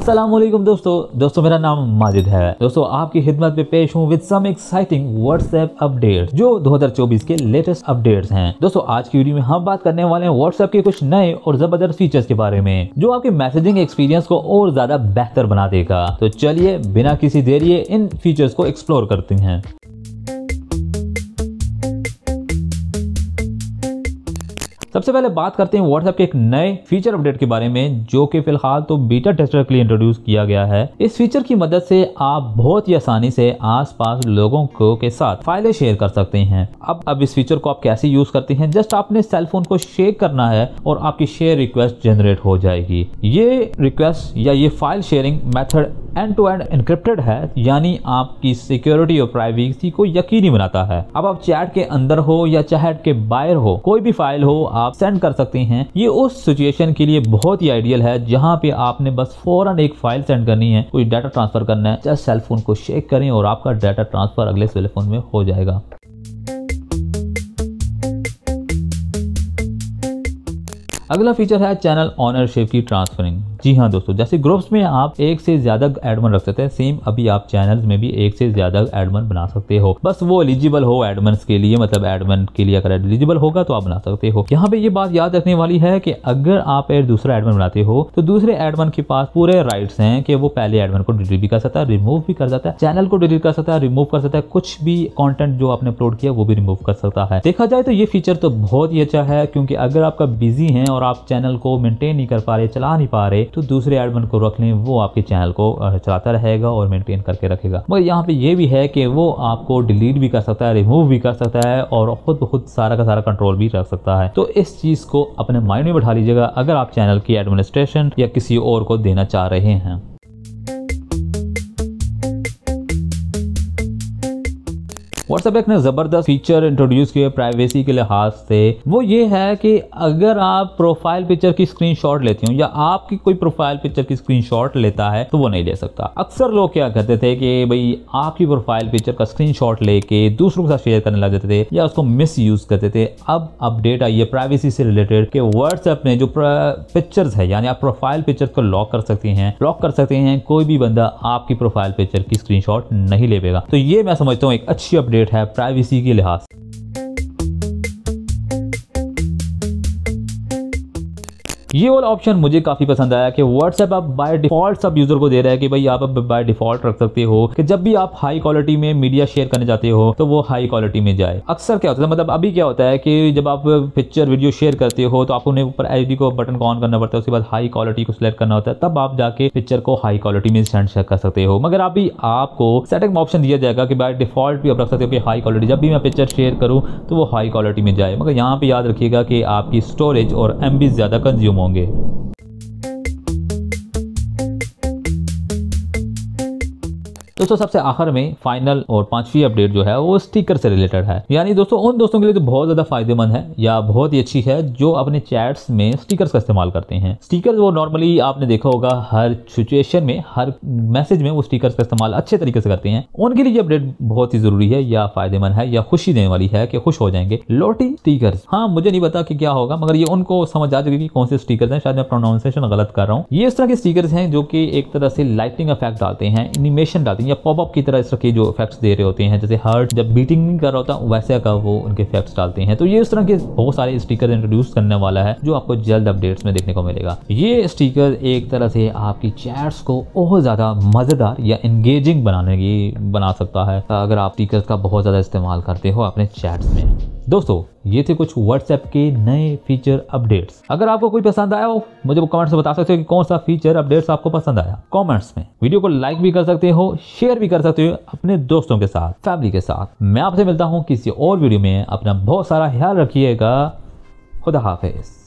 अस्सलामुअलैकुम दोस्तों मेरा नाम माजिद है। दोस्तों आपकी खिदमत में पेश हूँ with some exciting WhatsApp update जो 2024 के लेटेस्ट अपडेट्स हैं। दोस्तों आज की वीडियो में हम बात करने वाले हैं व्हाट्सएप के कुछ नए और जबरदस्त फीचर्स के बारे में जो आपके मैसेजिंग एक्सपीरियंस को और ज्यादा बेहतर बना देगा। तो चलिए बिना किसी देरी इन फीचर्स को एक्सप्लोर करते हैं। सबसे पहले बात करते हैं व्हाट्सएप के एक नए फीचर अपडेट के बारे में जो कि फिलहाल तो बीटा टेस्टर के लिए इंट्रोड्यूस किया गया है। इस फीचर की मदद से आप बहुत ही आसानी से आसपास लोगों को के साथ फाइलें शेयर कर सकते हैं। अब इस फीचर को आप कैसे यूज करते हैं, जस्ट आपने सेल फोन को शेयर करना है और आपकी शेयर रिक्वेस्ट जनरेट हो जाएगी। ये रिक्वेस्ट या ये file sharing method end to end encrypted है, यानी आपकी सिक्योरिटी और प्राइवेसी को यकीनी बनाता है। अब आप चैट के अंदर हो या चैट के बाहर हो, कोई भी फाइल हो आप सेंड कर सकते हैं। ये उस सिचुएशन के लिए बहुत ही आइडियल है जहां पे आपने बस फौरन एक फाइल सेंड करनी है, कोई डाटा ट्रांसफर करना है, जस्ट सेल फोन को शेयर करें और आपका डाटा ट्रांसफर अगले सेल फोन में हो जाएगा। अगला फीचर है चैनल ओनरशिप की ट्रांसफरिंग। जी हाँ दोस्तों, जैसे ग्रुप्स में आप एक से ज्यादा एडमिन रख सकते हैं, सेम अभी आप चैनल्स में भी एक से ज्यादा एडमिन बना सकते हो। बस वो एलिजिबल हो एडमिन के लिए, मतलब एडमिन के लिए अगर एलिजिबल होगा तो आप बना सकते हो। यहाँ पे ये बात याद रखने वाली है कि अगर आप एक दूसरा एडमिन बनाते हो तो दूसरे एडमिन के पास पूरे राइट्स हैं कि वो पहले एडमिन को डिलीट भी कर सकता है, रिमूव भी कर सकता है, चैनल को डिलीट कर सकता है, रिमूव कर सकता है, कुछ भी कंटेंट जो आपने अपलोड किया वो भी रिमूव कर सकता है। देखा जाए तो ये फीचर तो बहुत ही अच्छा है, क्योंकि अगर आपका बिजी है और आप चैनल को मेंटेन नहीं कर पा रहे, चला नहीं पा रहे, तो दूसरे एडमिन को रख लें, वो आपके चैनल को चलाता रहेगा और मेंटेन करके रखेगा। मगर यहाँ पे ये भी है कि वो आपको डिलीट भी कर सकता है, रिमूव भी कर सकता है और खुद सारा का सारा कंट्रोल भी रख सकता है। तो इस चीज को अपने माइंड में बैठा लीजिएगा अगर आप चैनल की एडमिनिस्ट्रेशन या किसी और को देना चाह रहे हैं। व्हाट्सएप एक ने जबरदस्त फीचर इंट्रोड्यूस किया प्राइवेसी के लिहाज से। वो ये है कि अगर आप प्रोफाइल पिक्चर की स्क्रीनशॉट लेते हो या आपकी कोई प्रोफाइल पिक्चर की स्क्रीनशॉट लेता है तो वो नहीं ले सकता। अक्सर लोग क्या करते थे कि भाई आपकी प्रोफाइल पिक्चर का स्क्रीनशॉट लेके दूसरों के साथ शेयर करने लग जाते थे या उसको मिस यूज करते थे। अब अपडेट आई है प्राइवेसी से रिलेटेड कि व्हाट्सएप ने जो पिक्चर्स है, यानी आप प्रोफाइल पिक्चर को लॉक कर सकते हैं, कोई भी बंदा आपकी प्रोफाइल पिक्चर की स्क्रीनशॉट नहीं ले पाएगा। तो ये मैं समझता हूँ एक अच्छी अपडेट है प्राइवेसी के लिहाज से। ये वाला ऑप्शन मुझे काफी पसंद आया कि व्हाट्सएप अब बाय डिफॉल्ट सब यूजर को दे रहा है कि भाई आप अब बाय डिफॉल्ट रख सकते हो कि जब भी आप हाई क्वालिटी में मीडिया शेयर करने जाते हो तो वो हाई क्वालिटी में जाए। अक्सर क्या होता है, मतलब अभी क्या होता है कि जब आप पिक्चर वीडियो शेयर करते हो तो आपको ऊपर एचडी को बटन को ऑन करना पड़ता है, उसके बाद हाई क्वालिटी को सिलेक्ट करना होता है, तब आप जाके पिक्चर को हाई क्वालिटी में सेंड कर सकते हो। मगर अभी आपको सेटिंग में ऑप्शन दिया जाएगा कि बाय डिफॉल्ट भी आप रख सकते हो कि हाई क्वालिटी, जब भी मैं पिक्चर शेयर करूँ तो वो हाई क्वालिटी में जाए। मगर यहाँ पे याद रखिएगा कि आपकी स्टोरेज और एमबी ज्यादा कंज्यूम होंगे। दोस्तों सबसे आखिर में फाइनल और पांचवी अपडेट जो है वो स्टिकर से रिलेटेड है। यानी दोस्तों उन दोस्तों के लिए तो बहुत ज्यादा फायदेमंद है या बहुत ही अच्छी है जो अपने चैट्स में स्टिकर्स का इस्तेमाल करते हैं। स्टिकर वो नॉर्मली आपने देखा होगा हर सिचुएशन में, हर मैसेज में वो स्टिकर्स का इस्तेमाल अच्छे तरीके से करते हैं। उनके लिए ये अपडेट बहुत ही जरूरी है या फायदेमंद है या खुशी देने वाली है कि खुश हो जाएंगे। लोटी स्टिकर्स, हाँ मुझे नहीं पता कि क्या होगा, मगर ये उनको समझ आ जाएगी कि कौन से स्टिकर्स हैं। शायद मैं प्रोनाउंसिएशन गलत कर रहा हूँ। ये इस तरह के स्टिकर्स हैं जो कि एक तरह से लाइटिंग इफेक्ट डालते हैं, एनिमेशन डालते हैं या पॉपअप की तरह इस तरह के जो इफेक्ट्स दे रहे होते हैं, जैसे हार्ट जब बीटिंग नहीं कर रहा होता वैसे का वो उनके इफेक्ट्स डालते हैं। तो ये इस तरह के बहुत सारे स्टिकर इंट्रोड्यूस करने वाला है जो आपको जल्द अपडेट्स में देखने को मिलेगा। ये स्टिकर एक तरह से आपकी चैट्स को और ज्यादा मजेदार या एंगेजिंग बना सकता है अगर आप स्टिकर्स का बहुत ज्यादा इस्तेमाल करते हो अपने चैट्स में। दोस्तों ये थे कुछ व्हाट्सएप के नए फीचर अपडेट्स। अगर आपको कोई पसंद आया हो मुझे वो कमेंट्स में बता सकते हो कि कौन सा फीचर अपडेट्स आपको पसंद आया कमेंट्स में। वीडियो को लाइक भी कर सकते हो, शेयर भी कर सकते हो अपने दोस्तों के साथ, फैमिली के साथ। मैं आपसे मिलता हूं किसी और वीडियो में। अपना बहुत सारा ख्याल रखिएगा। खुदा हाफिज।